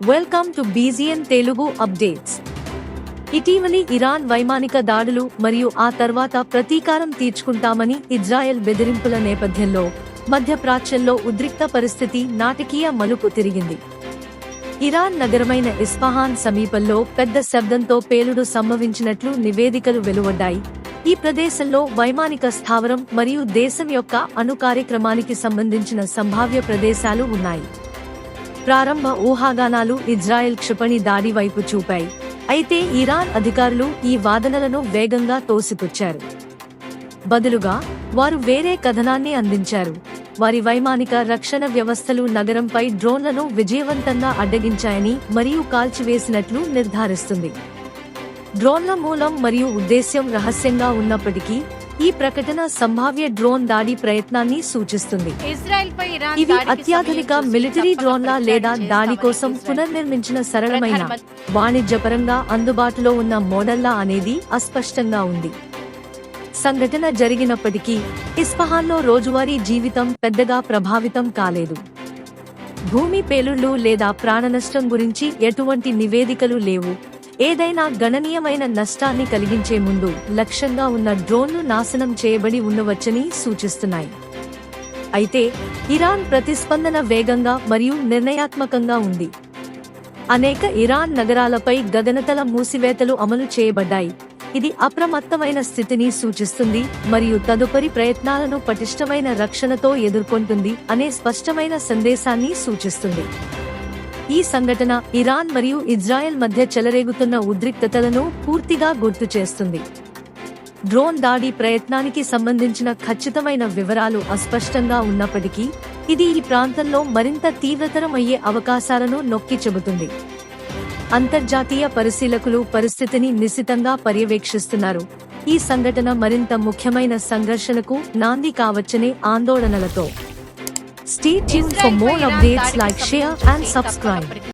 Welcome to బీజీఎన్ Telugu updates. ఇటీవలి Iran వైమానిక దాడులు మరియు ఆ తర్వాత ప్రతీకారం తీర్చుకుంటామని ఇజ్రాయెల్ బెదిరింపుల నేపథ్యంలో మధ్యప్రాచ్యంలో ఉద్రిక్త పరిస్థితి నాటకీయ మలుపు తిరిగింది. ఇరాన్ నగరమైన ఇస్ఫహాన్ సమీపంలో పెద్ద శబ్దంతో పేలుడు సంభవించినట్లు నివేదికలు వెలువడ్డాయి. ఈ ప్రదేశంలో వైమానిక స్థావరం మరియు దేశం యొక్క అణు కార్యక్రమానికి సంబంధించిన సంభావ్య ప్రదేశాలు ఉన్నాయి. ప్రారంభ ఊహాగానాలు ఇజ్రాయెల్ క్షిపణి దాడి వైపు చూపాయి, అయితే ఇరాన్ అధికారులు ఈ వాదనలను వేగంగా తోసిపుచ్చారు. బదులుగా వారు వేరే కథనాన్ని అందించారు. వారి వైమానిక రక్షణ వ్యవస్థలు నగరంపై డ్రోన్లను విజయవంతంగా అడ్డగించాయని మరియు కాల్చివేసినట్లు నిర్ధారిస్తుంది. డ్రోన్ల మూలం మరియు ఉద్దేశ్యం రహస్యంగా ఉన్నప్పటికీ ఈ ప్రకటన సంభావ్య డ్రోన్ దాడి ప్రయత్నాన్ని సూచిస్తుంది. ఇవి అత్యాధునిక మిలిటరీ డ్రోన్ల లేదా దాడి కోసం పునర్నిర్మించిన సరళమైన వాణిజ్యపరంగా అందుబాటులో ఉన్న మోడల్లా అనేది అస్పష్టంగా ఉంది. సంఘటన జరిగినప్పటికీ ఇస్ఫహాన్లో రోజువారీ జీవితం పెద్దగా ప్రభావితం కాలేదు. భూమి పేలుళ్లు లేదా ప్రాణనష్టం గురించి ఎటువంటి నివేదికలు లేవు. ఏదైనా గణనీయమైన నష్టాన్ని కలిగించే ముందు లక్ష్యంగా ఉన్న డ్రోన్లు నాశనం చేయబడి ఉండవచ్చని సూచిస్తున్నాయి. అయితే ఇరాన్ ప్రతిస్పందన వేగంగా మరియు నిర్ణయాత్మకంగా ఉంది. అనేక ఇరాన్ నగరాలపై గగనతల మూసివేతలు అమలు చేయబడ్డాయి. ఇది అప్రమత్తమైన స్థితిని సూచిస్తుంది మరియు తదుపరి ప్రయత్నాలను పటిష్టమైన రక్షణతో ఎదుర్కొంటుంది అనే స్పష్టమైన సందేశాన్ని సూచిస్తుంది. ఈ సంఘటన ఇరాన్ మరియు ఇజ్రాయెల్ మధ్య చెలరేగుతున్న ఉద్రిక్తతలను పూర్తిగా గుర్తు చేస్తుంది. డ్రోన్ దాడి ప్రయత్నానికి సంబంధించిన ఖచ్చితమైన వివరాలు అస్పష్టంగా ఉన్నప్పటికీ ఇది ఈ ప్రాంతంలో మరింత తీవ్రతరం అయ్యే అవకాశాలను నొక్కి చెబుతుంది. అంతర్జాతీయ పరిశీలకులు పరిస్థితిని నిశితంగా పర్యవేక్షిస్తున్నారు. ఈ సంఘటన మరింత ముఖ్యమైన సంఘర్షణకు నాంది కావచ్చనే ఆందోళనలతో. Stay tuned for more updates, like, share and subscribe.